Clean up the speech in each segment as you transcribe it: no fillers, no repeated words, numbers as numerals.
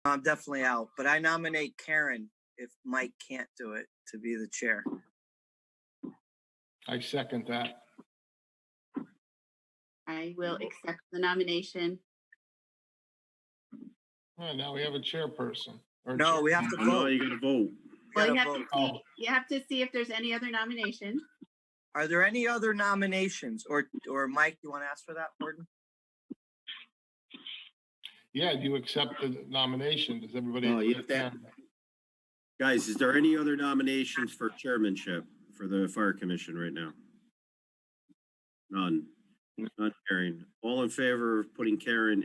I'm definitely out, but I nominate Karen if Mike can't do it to be the chair. I second that. I will accept the nomination. All right, now we have a chairperson. No, we have to Oh, no, vote. you gotta vote. Well, gotta you have vote. to see, you have to see if there's any other nominations. Are there any other nominations, or Mike, you want to ask for that, Gordon? Yeah, do you accept the nomination? Does everybody? Oh, you have to- Guys, is there any other nominations for chairmanship for the fire commission right now? None. None, Karen. All in favor of putting Karen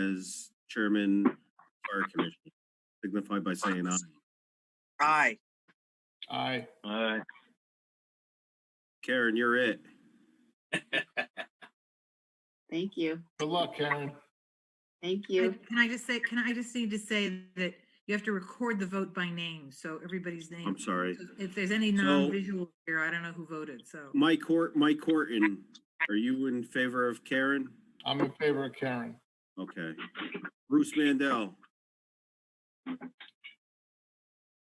as chairman fire commission? Signify by saying aye. Aye. Aye. Karen, you're it. Thank you. Good luck, Karen. Thank you. Can I just need to say that you have to record the vote by name, so everybody's name. I'm sorry. So if there's any non-visual here, I don't know who voted, so. Mike Horton, are you in favor of Karen? I'm in favor of Karen. Okay. Bruce Mandel,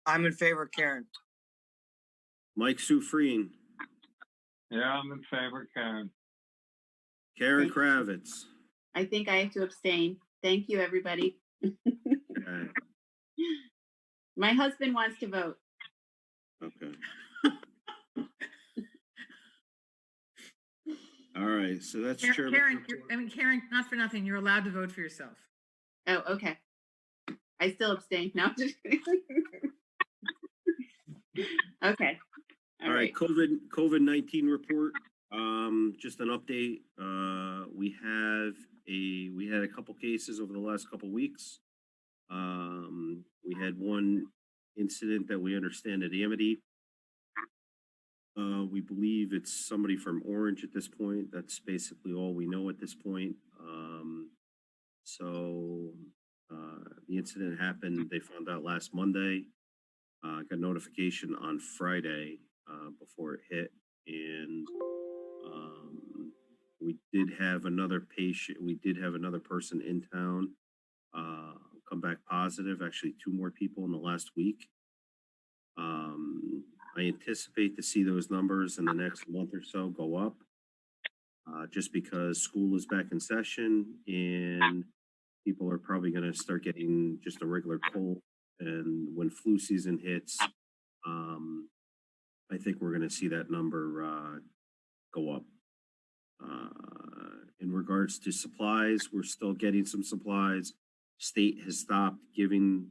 I'm in favor of Karen. Mike Sufreen, Yeah, I'm in favor, Karen. Karen Kravetz. I think I have to abstain. Thank you, everybody. Okay. My husband wants to vote. Okay. All right, so that's chairman. Karen, not for nothing, you're allowed to vote for yourself. Oh, okay. I still abstain. No, I'm just kidding. Okay. All right, COVID-19 report. Just an update. We had a couple cases over the last couple weeks. We had one incident that we understand at Amity. We believe it's somebody from Orange at this point. That's basically all we know at this point. The incident happened, they found out last Monday. Got notification on Friday before it hit. And we did have another person in town come back positive, actually 2 more people in the last week. I anticipate to see those numbers in the next month or so go up, just because school is back in session and people are probably going to start getting just a regular cold. And when flu season hits, I think we're going to see that number go up. In regards to supplies, we're still getting some supplies. State has stopped giving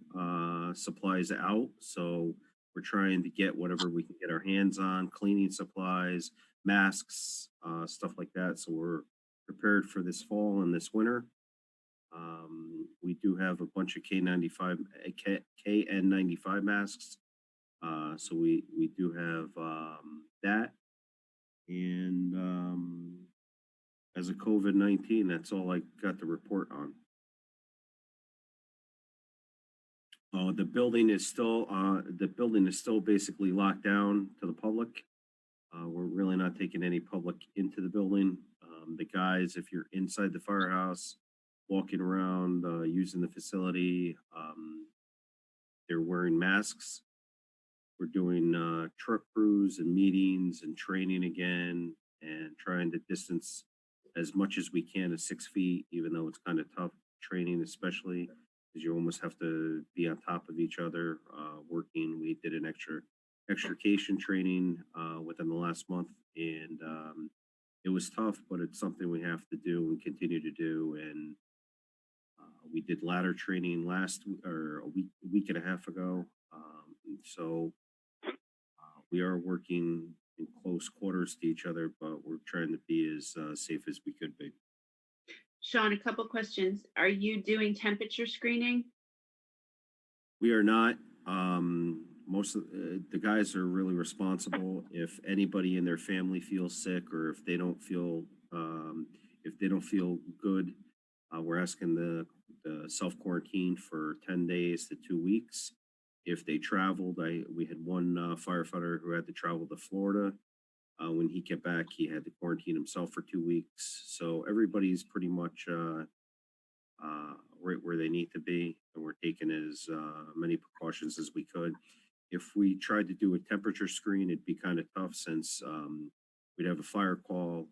supplies out, so we're trying to get whatever we can get our hands on, cleaning supplies, masks, stuff like that. So we're prepared for this fall and this winter. We do have a bunch of KN95 masks. So we do have that. And as a COVID-19, that's all I got to report on. The building is still basically locked down to the public. We're really not taking any public into the building. The guys, if you're inside the firehouse, walking around, using the facility, they're wearing masks. We're doing truck crews and meetings and training again and trying to distance as much as we can at 6 feet, even though it's kind of tough training, especially because you almost have to be on top of each other working. We did an extrication training within the last month, and it was tough, but it's something we have to do and continue to do. And we did ladder training a week and a half ago. So we are working in close quarters to each other, but we're trying to be as safe as we could be. Sean, a couple questions. Are you doing temperature screening? We are not. Most of the guys are really responsible. If anybody in their family feels sick or if they don't feel good, we're asking the self-quarantine for 10 days to 2 weeks. If they traveled, we had one firefighter who had to travel to Florida. When he came back, he had to quarantine himself for 2 weeks. So everybody's pretty much right where they need to be, and we're taking as many precautions as we could. If we tried to do a temperature screen, it'd be kind of tough since we'd have a fire call,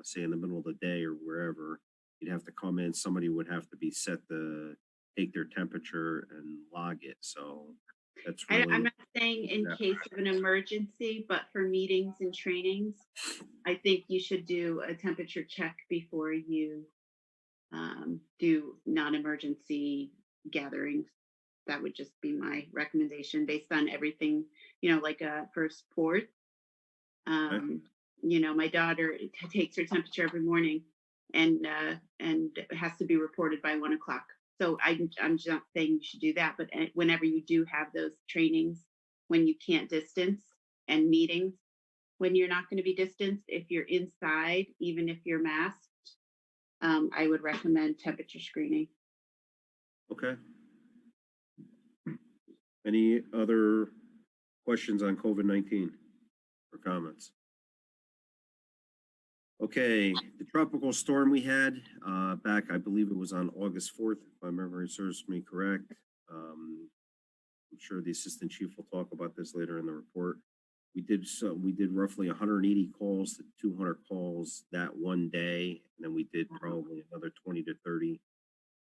say in the middle of the day or wherever. You'd have to come in, somebody would have to be set to take their temperature and log it. So that's I'm really, not saying in Yeah. case of an emergency, but for meetings and trainings, I think you should do a temperature check before you do non-emergency gatherings. That would just be my recommendation based on everything, like for sports. My daughter takes her temperature every morning, and it has to be reported by 1 o'clock. So I'm just not saying you should do that, but whenever you do have those trainings, when you can't distance, and meetings, when you're not going to be distanced, if you're inside, even if you're masked, I would recommend temperature screening. okay. Any other questions on COVID-19 or comments? Okay, the tropical storm we had back, I believe it was on August 4th, if my memory serves me correct. I'm sure the assistant chief will talk about this later in the report. We did roughly 180 calls to 200 calls that one day, and then we did probably another 20 to 30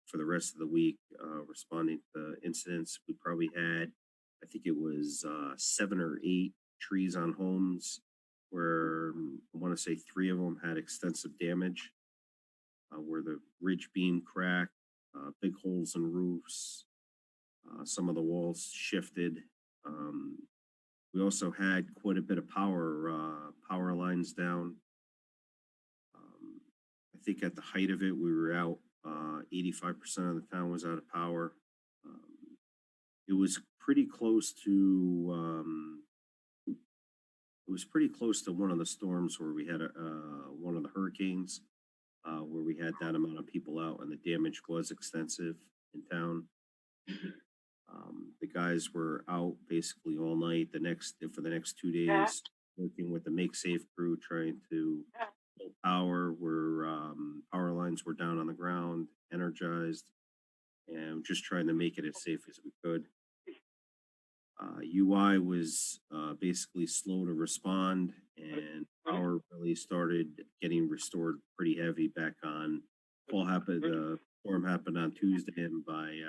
for the rest of the week, responding to incidents. We probably had, I think it was 7 or 8 trees on homes where I want to say 3 of them had extensive damage, where the ridge beam cracked, big holes in roofs, some of the walls shifted. We also had quite a bit of power lines down. I think at the height of it, we were out. 85% of the town was out of power. It was pretty close to. It was pretty close to one of the storms where we had one of the hurricanes, where we had that amount of people out, and the damage was extensive in town. The guys were out basically all night for the next 2 days, working with the Make Safe crew, trying to pull power where power lines were down on the ground, energized, and just trying to make it as safe as we could. UI was basically slow to respond, and power really started getting restored pretty heavy back on. The storm happened on Tuesday, and by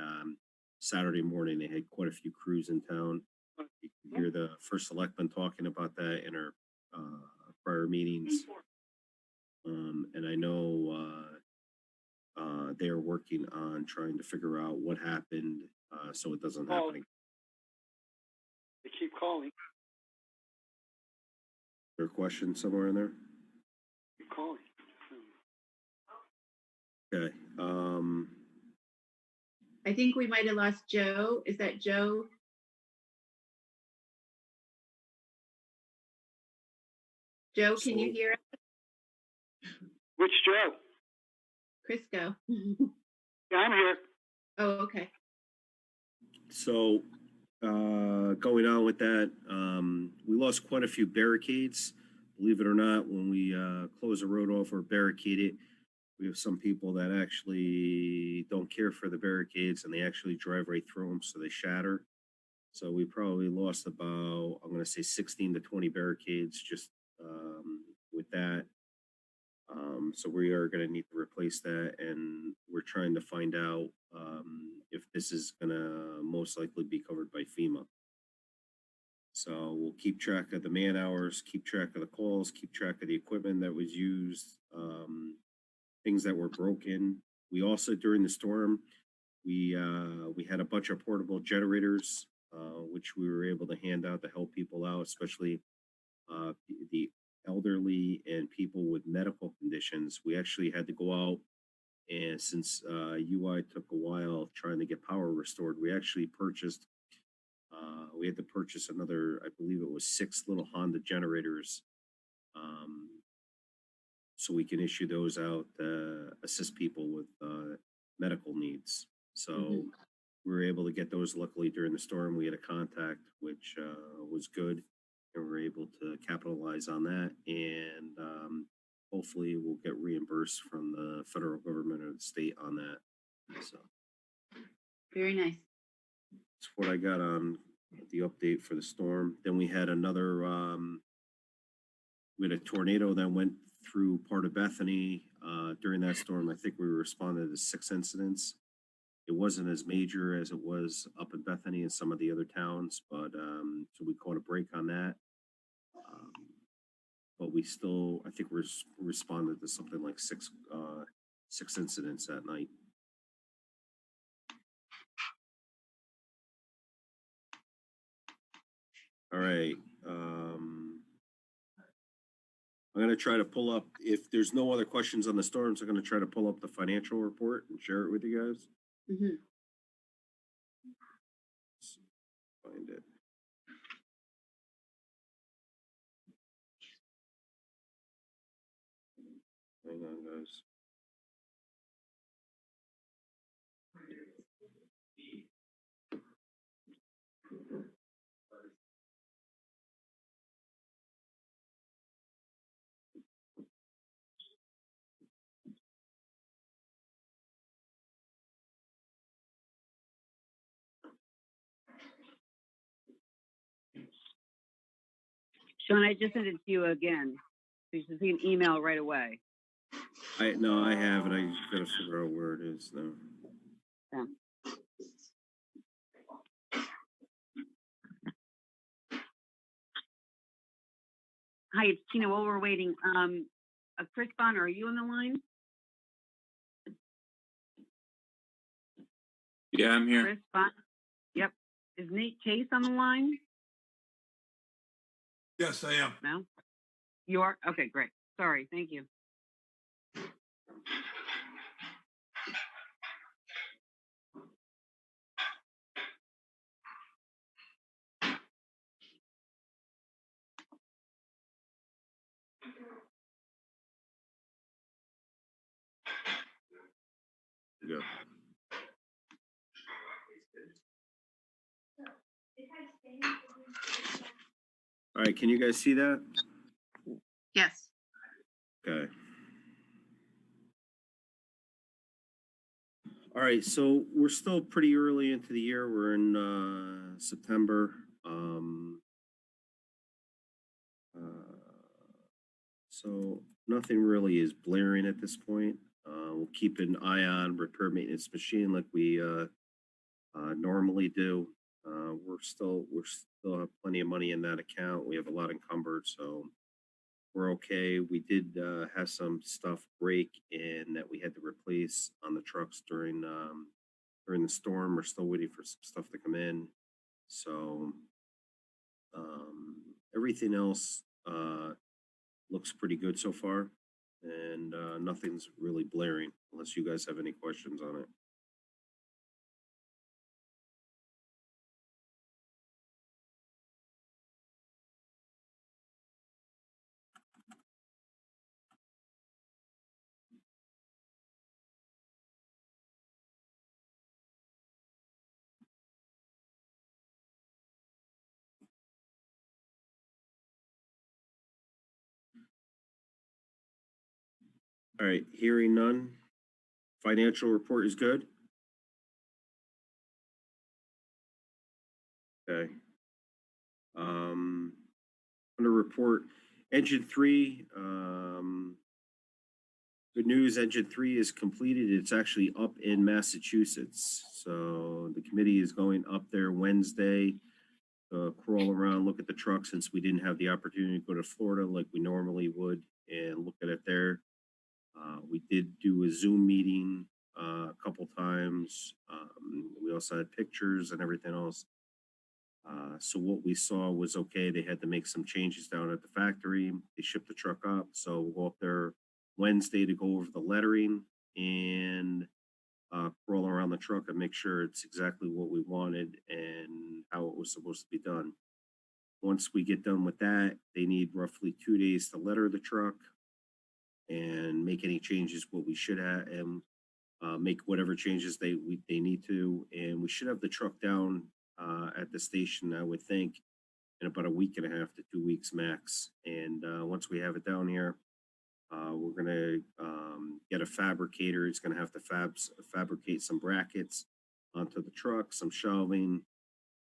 Saturday morning, they had quite a few crews in town. You can hear the first selectman talking about that in our prior meetings. And I know they are working on trying to figure out what happened so it doesn't happen again. They keep calling. Is there a question somewhere in there? Keep calling. Okay. I think we might have lost Joe. Is that Joe? Joe, can you hear us? Which Joe? Crisco. Yeah, I'm here. Oh, okay. So, going on with that, we lost quite a few barricades. Believe it or not, when we close a road off or barricade it, we have some people that actually don't care for the barricades and they actually drive right through them, so they shatter. So we probably lost about, I'm going to say 16 to 20 barricades just with that. So we are going to need to replace that, and we're trying to find out if this is going to most likely be covered by FEMA. So we'll keep track of the man hours, keep track of the calls, keep track of the equipment that was used, things that were broken. We also, during the storm, we had a bunch of portable generators, which we were able to hand out to help people out, especially the elderly and people with medical conditions. We actually had to go out, and since UI took a while trying to get power restored, we actually purchased, we had to purchase another, I believe it was 6 little Honda generators, so we can issue those out to assist people with medical needs. So we were able to get those. Luckily, during the storm, we had a contact, which was good, and we were able to capitalize on that. And hopefully, we'll get reimbursed from the federal government or the state on that. So Very nice. that's what I got on the update for the storm. Then we had another, we had a tornado that went through part of Bethany. During that storm, I think we responded to 6 incidents. It wasn't as major as it was up in Bethany and some of the other towns, but so we caught a break on that. But we still, I think we're responded to something like 6 incidents that night. All right. I'm gonna try to pull up, if there's no other questions on the storms, I'm gonna try to pull up the financial report and share it with you guys. Mhm. Find it. Hang on, guys. Sean, I just sent it to you again. So you should see an email right away. No, I have it. I just gotta figure out where it is now. Yeah. Hi, it's Tina. While we're waiting, Chris Bonner, are you on the line? Yeah, I'm here. Chris Bonner? Yep. Is Nate Chase on the line? Yes, I am. No? You are? Okay, great. Sorry. Thank you. Yeah. All right, can you guys see that? Yes. Okay. All right, so we're still pretty early into the year. We're in September. So nothing really is blaring at this point. We'll keep an eye on repair maintenance machine like we normally do. We're still have plenty of money in that account. We have a lot encumbered, so we're okay. We did have some stuff break in that we had to replace on the trucks during the storm. We're still waiting for some stuff to come in. So everything else looks pretty good so far, and nothing's really blaring unless you guys have any questions on it. All right, hearing none. Financial report is good. Okay. Under report, engine 3, good news, engine 3 is completed. It's actually up in Massachusetts. So the committee is going up there Wednesday, crawl around, look at the truck, since we didn't have the opportunity to go to Florida like we normally would and look at it there. We did do a Zoom meeting a couple times. We also had pictures and everything else. So what we saw was okay. They had to make some changes down at the factory. They shipped the truck up. So we'll go up there Wednesday to go over the lettering and crawl around the truck and make sure it's exactly what we wanted and how it was supposed to be done. Once we get done with that, they need roughly 2 days to letter the truck and make any changes what we should have, and make whatever changes they need to, and we should have the truck down at the station, I would think, in about a week and a half to 2 weeks max. And once we have it down here, We're gonna get a fabricator. He's gonna have to fabricate some brackets onto the truck, some shelving,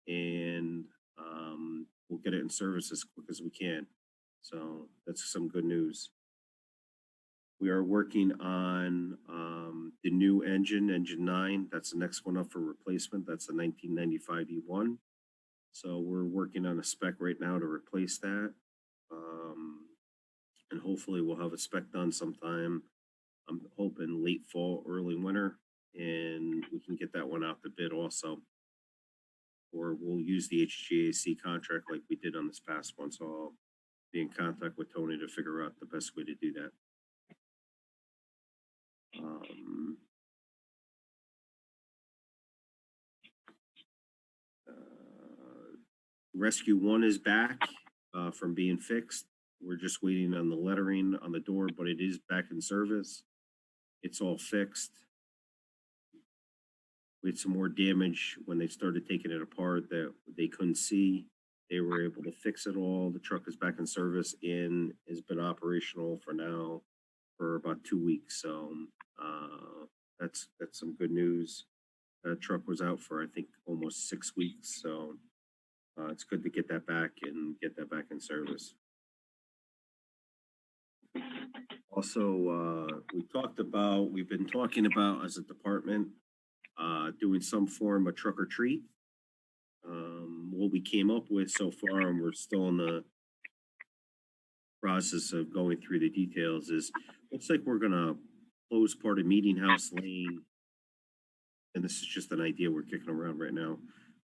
and we'll get it in service as quick as we can. So that's some good news. We are working on the new engine 9. That's the next one up for replacement. That's the 1995 E1. So we're working on a spec right now to replace that. And hopefully we'll have a spec done sometime. I'm hoping late fall, early winter, and we can get that one out to bid also. Or we'll use the HGAC contract like we did on this past one. So I'll be in contact with Tony to figure out the best way to do that. Rescue 1 is back from being fixed. We're just waiting on the lettering on the door, but it is back in service. It's all fixed. We had some more damage when they started taking it apart that they couldn't see. They were able to fix it all. The truck is back in service and has been operational for now for about 2 weeks. So that's some good news. That truck was out for, I think, almost 6 weeks. So it's good to get that back and get that back in service. Also, we've been talking about as a department doing some form of truck or treat. What we came up with so far, and we're still in the process of going through the details, is looks like we're gonna close part of Meeting House Lane, and this is just an idea we're kicking around right now.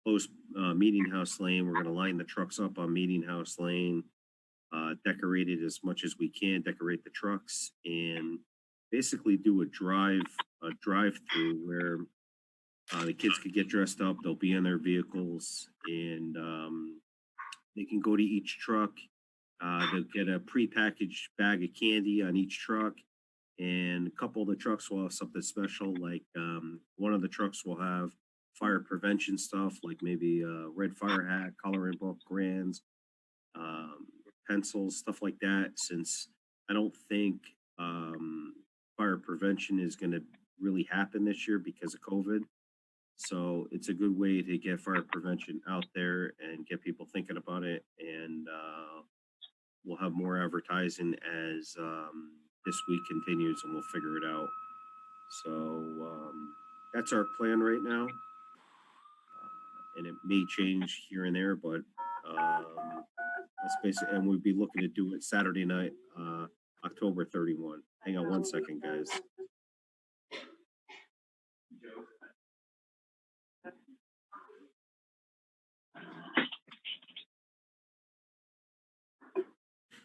Close Meeting House Lane. We're gonna line the trucks up on Meeting House Lane, decorate it as much as we can, decorate the trucks, and basically do a drive-through where the kids could get dressed up. They'll be in their vehicles, and they can go to each truck. They'll get a prepackaged bag of candy on each truck, and a couple of the trucks will have something special. Like one of the trucks will have fire prevention stuff, like maybe a red fire hat, coloring book, crayons, pencils, stuff like that. Since I don't think fire prevention is going to really happen this year because of COVID. So it's a good way to get fire prevention out there and get people thinking about it. And we'll have more advertising as this week continues, and we'll figure it out. So that's our plan right now. And it may change here and there, but that's basically, and we'd be looking to do it Saturday night, October 31. Hang on one second, guys.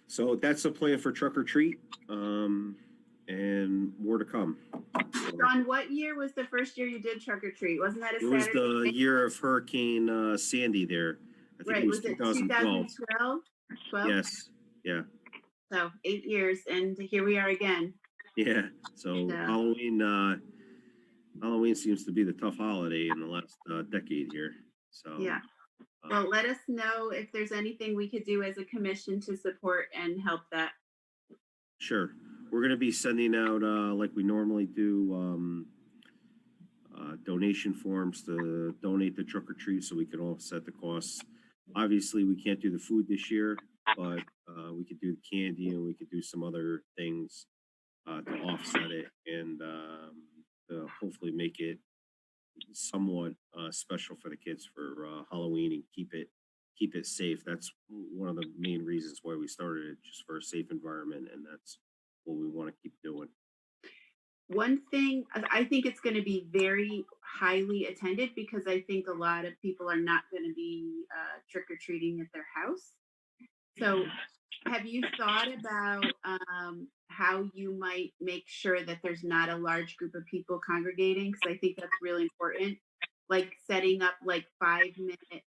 So that's the plan for Truck or Treat, and more to come. John, what year was the first year you did Truck or Treat? Wasn't that a It was Saturday? the year of Hurricane Sandy there. I think Right, it was was it 2012. 2012? 12? Yes, yeah, So 8 years, and here we are again. yeah. So Yeah. Halloween seems to be the tough holiday in the last decade here. So Yeah. Well, let us know if there's anything we could do as a commission to support and help that. sure. We're gonna be sending out, like we normally do, donation forms to donate the Truck or Treat so we can offset the costs. Obviously, we can't do the food this year, but we could do the candy and we could do some other things to offset it and to hopefully make it somewhat special for the kids for Halloween and keep it safe. That's one of the main reasons why we started it, just for a safe environment, and that's what we want to keep doing. One thing, I think it's going to be very highly attended because I think a lot of people are not going to be trick or treating at their house. So have you thought about how you might make sure that there's not a large group of people congregating? Because I think that's really important. Like setting up like 5-minute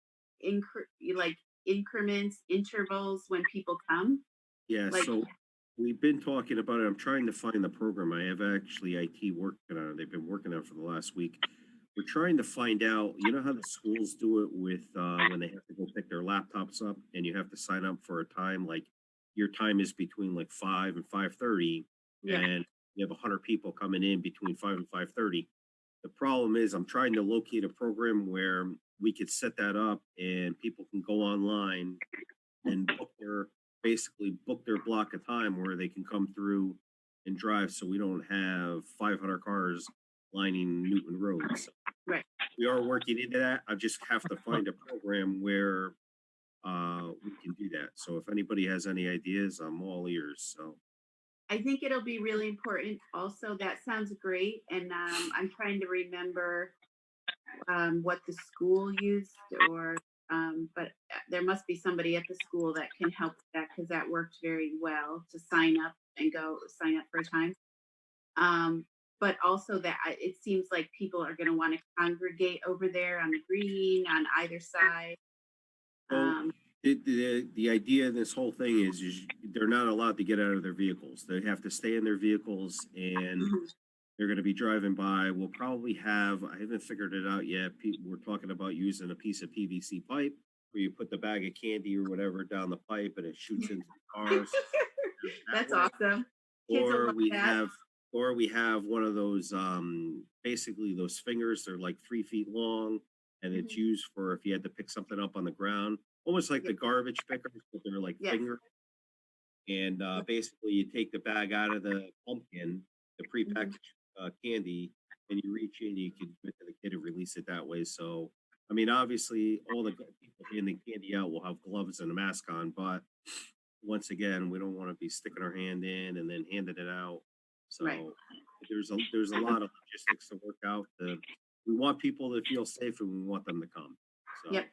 increments, intervals when people come. Yeah, Like- so we've been talking about it. I'm trying to find the program. I have actually IT working on it. They've been working on it for the last week. We're trying to find out, you know how the schools do it with when they have to go pick their laptops up and you have to sign up for a time, like your time is between like 5 and 5:30. Yeah. and you have 100 people coming in between 5 and 5:30. The problem is I'm trying to locate a program where we could set that up and people can go online and basically book their block of time where they can come through and drive, so we don't have 500 cars lining Newton Road. So Right. we are working into that. I just have to find a program where we can do that. So if anybody has any ideas, I'm all ears. So I think it'll be really important. Also, that sounds great. And I'm trying to remember what the school used, but there must be somebody at the school that can help with that because that worked very well to sign up and sign up for a time. But also that it seems like people are going to want to congregate over there on the green on either side. Well, the idea of this whole thing is they're not allowed to get out of their vehicles. They have to stay in their vehicles, and Mhm. they're going to be driving by. We'll probably have, I haven't figured it out yet. We're talking about using a piece of PVC pipe where you put the bag of candy or whatever down the pipe and it shoots into the cars. That's awesome. Kids will Or love we that. have, or we have one of those, basically those fingers, they're like 3 feet long, and it's Mhm. used for if you had to pick something up on the ground, almost like Yeah. the garbage pickers, but they're like Yes. finger. And basically you take the bag out of the pumpkin, the prepackaged candy, and you reach in, you can give it to the kid and release it that way. So, I mean, obviously all the people handing candy out will have gloves and a mask on, but once again, we don't want to be sticking our hand in and then handing it out. So Right. there's a lot of logistics to work out. We want people to feel safe and we want them to come. So Yep.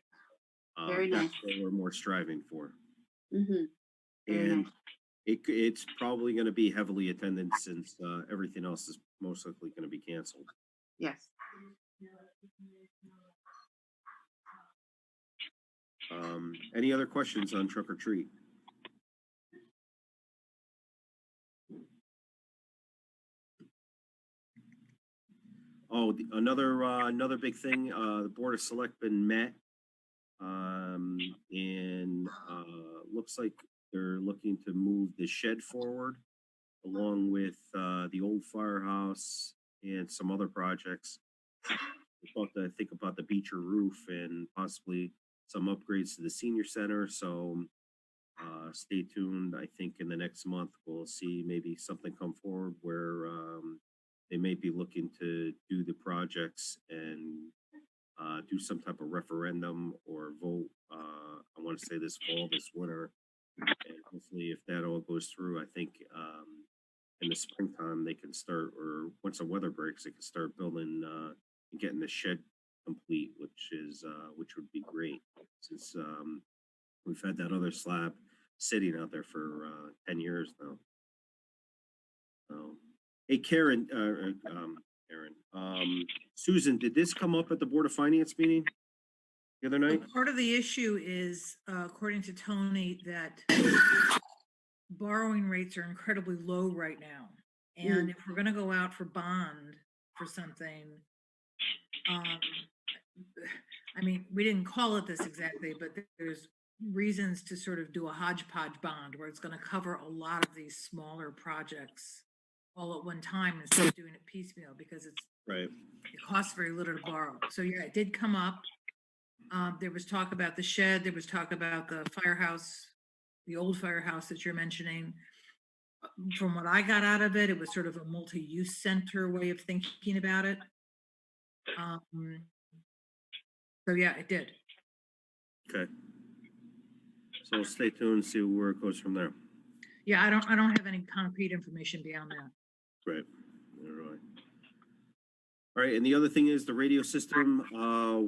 Very that's nice. what we're more striving for. Hmm. Very And nice. it's probably going to be heavily attended since everything else is most likely going to be canceled. Yes. Any other questions on Trick or Treat? Oh, another big thing. The Board of Selectmen met, and looks like they're looking to move the shed forward, along with the old firehouse and some other projects. I think about the Beecher roof and possibly some upgrades to the senior center. So stay tuned. I think in the next month we'll see maybe something come forward where they may be looking to do the projects and do some type of referendum or vote. I want to say this fall, this winter, and hopefully, if that all goes through, I think in the springtime they can start, or once the weather breaks, they can start building and getting the shed complete, which would be great since we've had that other slab sitting out there for 10 years now. So, hey, Susan, did this come up at the Board of Finance meeting the other So night? part of the issue is, according to Tony, that borrowing rates are incredibly low right now. And if we're gonna go out for bond for something, I mean, we didn't call it this exactly, but there's reasons to sort of do a hodgepodge bond where it's gonna cover a lot of these smaller projects all at one time instead of doing it piecemeal, because it Right. costs very little to borrow. So yeah, it did come up. There was talk about the shed, there was talk about the firehouse, the old firehouse that you're mentioning. From what I got out of it, it was sort of a multi-use center way of thinking about it. So yeah, it did. Okay. So stay tuned and see where it goes from there. Yeah, I don't have any concrete information beyond that. Right. All right, and the other thing is the radio system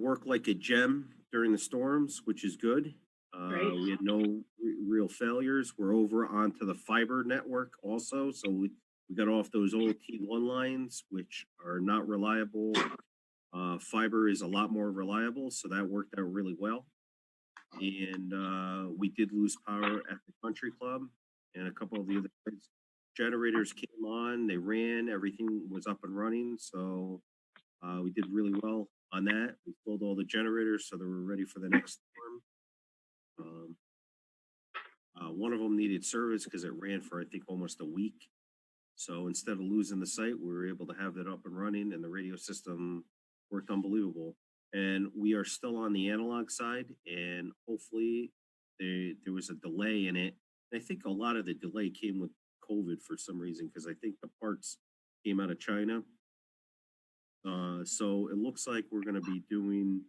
worked like a gem during the storms, which is good. Great. We had no real failures. We're over onto the fiber network also, so we got off those old T1 lines, which are not reliable. Fiber is a lot more reliable, so that worked out really well. And we did lose power at the country club and a couple of the other places. Generators came on, they ran, everything was up and running, so we did really well on that. We pulled all the generators so they were ready for the next storm. One of them needed service because it ran for I think almost a week, So instead of losing the site, we were able to have it up and running, and the radio system worked unbelievable. And we are still on the analog side, and hopefully there was a delay in it. And I think a lot of the delay came with COVID for some reason, because I think the parts came out of China. So it looks like we're going to be doing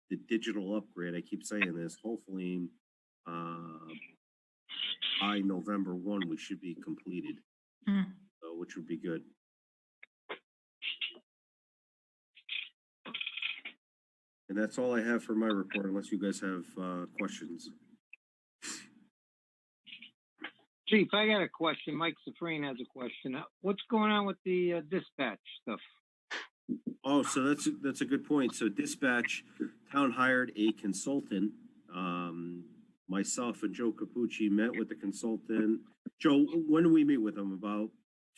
the digital upgrade. I keep saying this. Hopefully, by November 1, we should be completed, which would be good. And that's all I have for my report, unless you guys have questions. Chief, I got a question. Mike Safrane has a question. What's going on with the dispatch stuff? Oh, so that's a good point. So dispatch, town hired a consultant. Myself and Joe Capucci met with the consultant. Joe, when did we meet with him? About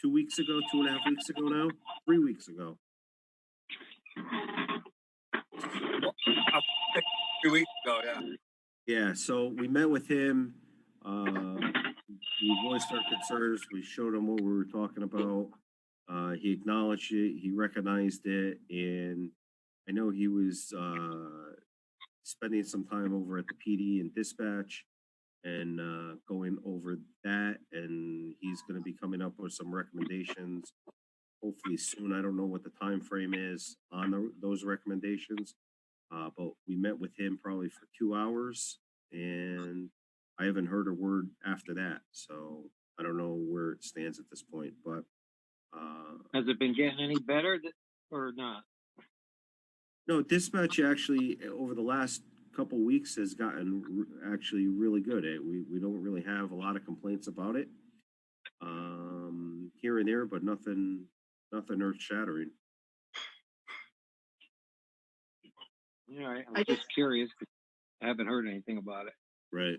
2 weeks ago, 2.5 weeks ago now? 3 weeks ago. 2 weeks ago, yeah. Yeah, so we met with him. We voiced our concerns. We showed him what we were talking about. He acknowledged it. He recognized it, and I know he was spending some time over at the PD and dispatch, and going over that. And he's going to be coming up with some recommendations, hopefully soon. I don't know what the time frame is on those recommendations, but we met with him probably for 2 hours, and I haven't heard a word after that. So I don't know where it stands at this point, but. Has it been getting any better or not? No, dispatch actually over the last couple weeks has gotten actually really good. We don't really have a lot of complaints about it here and there, but nothing earth shattering. Yeah, I'm just curious. I haven't heard anything about it. Right.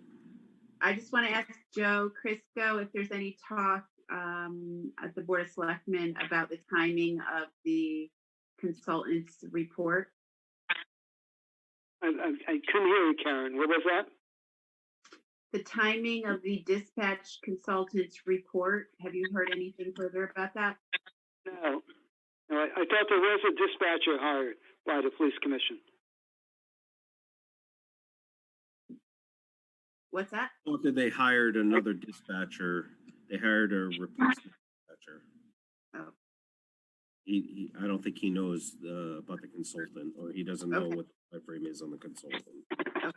I just want to ask Joe Crisco if there's any talk at the Board of Selectmen about the timing of the consultant's report. I couldn't hear you, Karen. What was that? The timing of the dispatch consultant's report. Have you heard anything further about that? No. No, I thought there was a dispatcher hired by the police commission. What's that? After they hired another dispatcher, they hired a replacement dispatcher. Oh. I don't think he knows about the consultant, or he doesn't know what the time frame is on the consultant. Okay.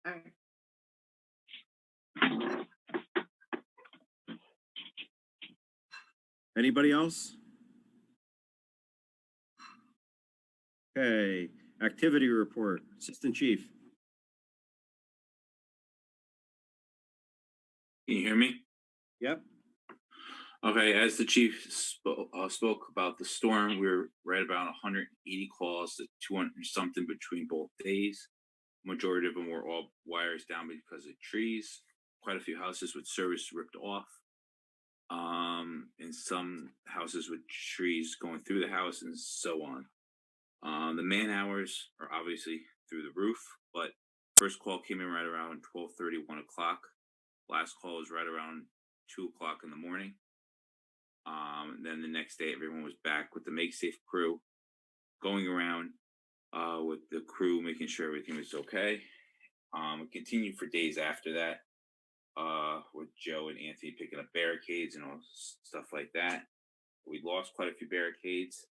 All right. Anybody else? Okay, activity report, Assistant Chief. Can you hear me? Yep. Okay, as the chief spoke about the storm, we were right about 180 calls to 200 something between both days. Majority of them were all wires down because of trees. Quite a few houses with service ripped off. And some houses with trees going through the house and so on. The man hours are obviously through the roof, but first call came in right around 12:30, 1 o'clock. Last call was right around 2 o'clock in the morning. And then the next day, everyone was back with the Make Safe crew going around with the crew, making sure everything was okay. It continued for days after that with Joe and Anthony picking up barricades and all stuff like that. We lost quite a few barricades.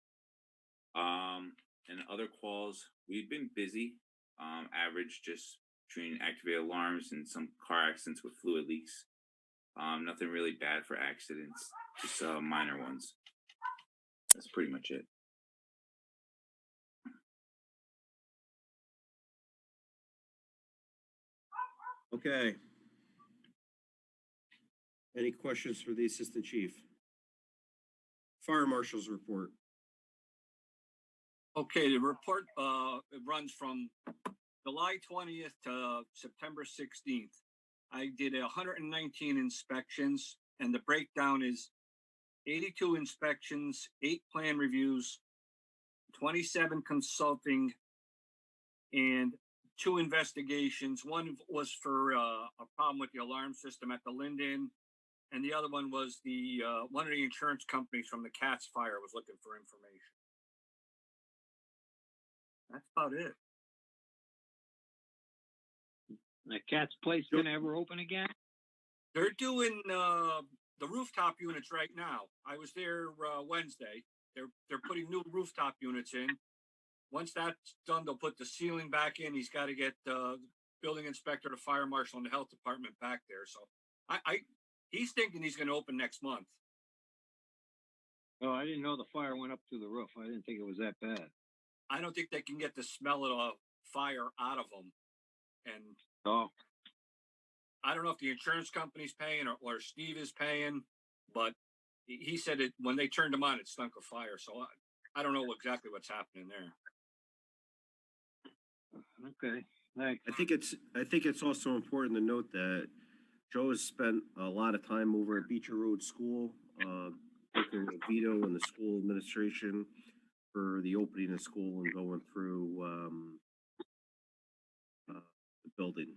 And other calls, we've been busy, average just between activated alarms and some car accidents with fluid leaks. Nothing really bad for accidents, just minor ones. That's pretty much it. Okay. Any questions for the Assistant Chief? Fire Marshal's report. Okay, the report it runs from July 20th to September 16th. I did 119 inspections, and the breakdown is 82 inspections, 8 plan reviews, 27 consulting, and 2 investigations. One was for a problem with the alarm system at the Linden, And the other one was the, one of the insurance companies from the Cat's Fire was looking for information. That's about it. The Cat's Place gonna ever open again? They're doing, the rooftop units right now. I was there, Wednesday. They're putting new rooftop units in. Once that's done, they'll put the ceiling back in. He's got to get the building inspector, the fire marshal, and the health department back there. So he's thinking he's going to open next month. Oh, I didn't know the fire went up through the roof. I didn't think it was that bad. I don't think they can get the smell of the fire out of them. And Oh, I don't know if the insurance company's paying or Steve is paying, but he said it when they turned them on, it stunk of fire. So I don't know exactly what's happening there. okay. Thanks. I think it's also important to note that Joe has spent a lot of time over at Beecher Road School, working with Vito and the school administration for the opening of school and going through the building.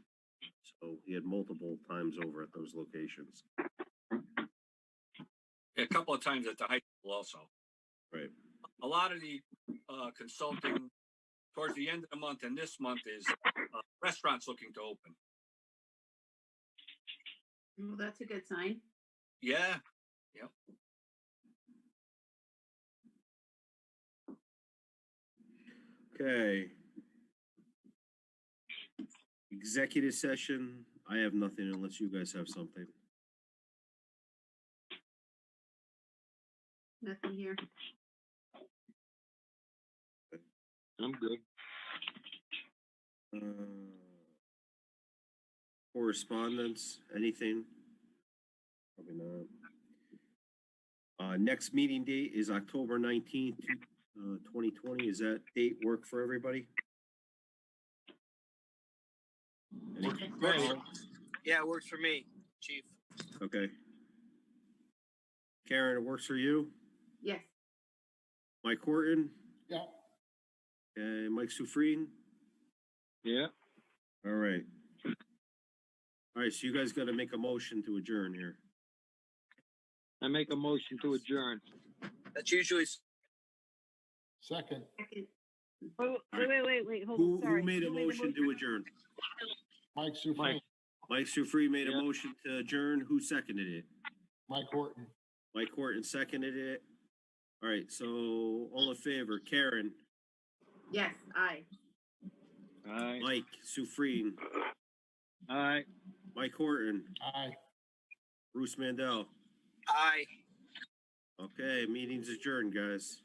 So he had multiple times over at those locations. A couple of times at the high school also. Right. A lot of the consulting towards the end of the month and this month is restaurants looking to open. Well, that's a good sign. Yeah. Yep. Okay. Executive session. I have nothing unless you guys have something. Nothing here. I'm good. Correspondence, anything? Probably not. Next meeting date is October 19th, 2020. Is that date work for everybody? Yeah, it works for me, Chief. Okay. Karen, it works for you? Yes. Mike Horton? Yeah. Okay, Mike Sufreen? Yeah. All right. All right, so you guys got to make a motion to adjourn here. I make a motion to adjourn. That's usually Second. Second. Oh, wait, hold on, Who sorry. made a motion to adjourn? Mike Suffolk, Mike. Mike Sufree made a Yeah. motion to adjourn. Who seconded it? Mike Horton, Mike Horton seconded it. All right, so all in favor, Karen, Yes, aye. Aye. Mike Sufreen, Aye. Mike Horton, aye. Bruce Mandel. aye. Okay, meeting's adjourned, guys.